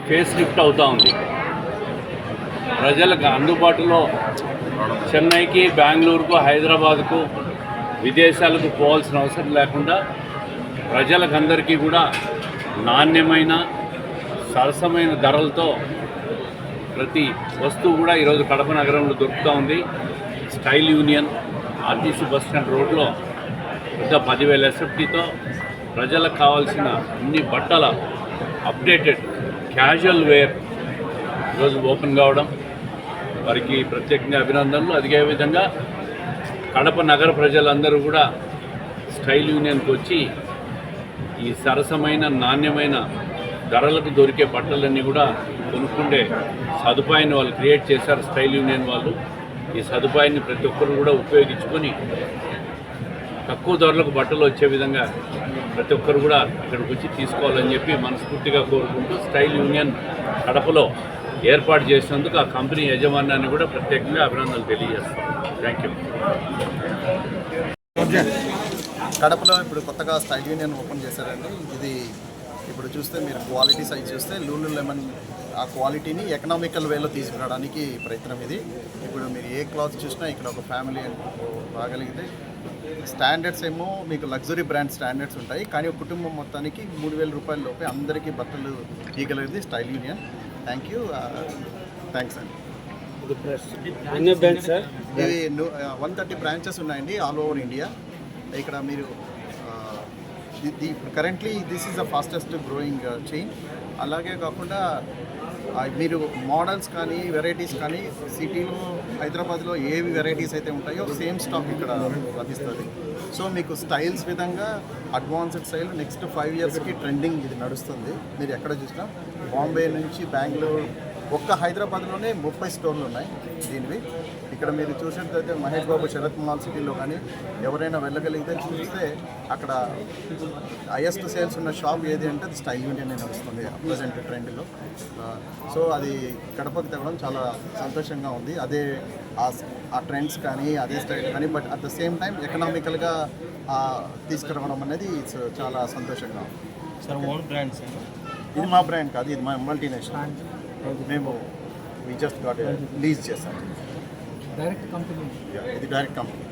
Face lift అవుతూ ఉంది. ప్రజలకు అందుబాటులో చెన్నైకి, బెంగళూరుకు, హైదరాబాద్కు, విదేశాలకు పోవాల్సిన అవసరం లేకుండా ప్రజలకందరికీ కూడా నాణ్యమైన సరసమైన ధరలతో ప్రతి వస్తువు కూడా ఈరోజు కడప నగరంలో దొరుకుతూ ఉంది. Style union RTC bus stand రోడ్లో పెద్ద 10,000 ఎస్ఎఫ్టీతో ప్రజలకు కావాల్సిన అన్ని బట్టల అప్డేటెడ్ క్యాజువల్ వేర్ ఈరోజు ఓపెన్ కావడం వారికి ప్రత్యేకంగా అభినందనలు. అదేవిధంగా కడప నగర ప్రజలందరూ కూడా స్టైల్ యూనియన్కి వచ్చి ఈ సరసమైన నాణ్యమైన ధరలకు దొరికే బట్టలన్నీ కూడా కొనుక్కుండే సదుపాయాన్ని వాళ్ళు క్రియేట్ చేశారు. స్టైల్ యూనియన్ వాళ్ళు ఈ సదుపాయాన్ని ప్రతి ఒక్కరు కూడా ఉపయోగించుకొని తక్కువ ధరలకు బట్టలు వచ్చే విధంగా ప్రతి ఒక్కరు కూడా ఇక్కడికి వచ్చి తీసుకోవాలని చెప్పి మనస్ఫూర్తిగా కోరుకుంటూ స్టైల్ యూనియన్ కడపలో ఏర్పాటు చేసినందుకు ఆ కంపెనీ యజమాన్యాన్ని కూడా ప్రత్యేకంగా అభినందనలు తెలియజేస్తాం. Thank you. కడపలో ఇప్పుడు కొత్తగా స్టైల్ యూనియన్ ఓపెన్ చేశారండి. ఇది ఇప్పుడు చూస్తే మీరు క్వాలిటీ సైజ్ చూస్తే లూలు లెమన్ ఆ క్వాలిటీని ఎకనామికల్ వేలో తీసుకురావడానికి ప్రయత్నం ఇది. ఇప్పుడు మీరు ఏ క్లాత్ చూసినా ఇక్కడ ఒక ఫ్యామిలీ రాగలిగితే స్టాండర్డ్స్ ఏమో మీకు లగ్జరీ బ్రాండ్ స్టాండర్డ్స్ ఉంటాయి, కానీ కుటుంబం మొత్తానికి 3,000 రూపాయల లోపే అందరికీ బట్టలు ఇవ్వగలిగింది Style Union. Thank you. Thanks అండి. ఇది 130 బ్రాంచెస్ ఉన్నాయండి ఆల్ ఓవర్ ఇండియా. ఇక్కడ మీరు currently this is the fastest growing chain. అలాగే కాకుండా మీరు మోడల్స్ కానీ వెరైటీస్ కానీ సిటీలో హైదరాబాద్లో ఏవి వెరైటీస్ అయితే ఉంటాయో సేమ్ స్టాక్ ఇక్కడ లభిస్తుంది. సో మీకు స్టైల్స్ విధంగా అడ్వాన్స్డ్ స్టైల్ నెక్స్ట్ 5 ఇయర్స్కి ట్రెండింగ్ ఇది నడుస్తుంది. మీరు ఎక్కడ చూసినా బాంబే నుంచి బెంగళూరు, ఒక్క హైదరాబాద్లోనే 30 స్టోర్లు ఉన్నాయి దీనివి. ఇక్కడ మీరు చూసినట్లయితే మహేష్ బాబు శరత్ మాల్ సిటీలో కానీ ఎవరైనా వెళ్ళగలిగితే చూస్తే అక్కడ హైయెస్ట్ సేల్స్ ఉన్న షాప్ ఏది అంటే అది స్టైల్ యూనియన్ నడుస్తుంది ప్రజెంట్ ట్రెండ్లో. సో అది కడపకి తగ్గడం చాలా సంతోషంగా ఉంది. అదే ఆ ట్రెండ్స్ కానీ అదే స్టైల్ కానీ but at the same time ఎకనామికల్గా తీసుకురావడం అనేది చాలా సంతోషంగా ఉంది. సార్ ఓన్ బ్రాండ్స్ ఇది మా బ్రాండ్ కాదు, ఇది మా మల్టీనేషనల్. మేము వి జస్ట్ గాట్ లీజ్ చేస్తాం. Direct company. ఇది డైరెక్ట్ కంపెనీ.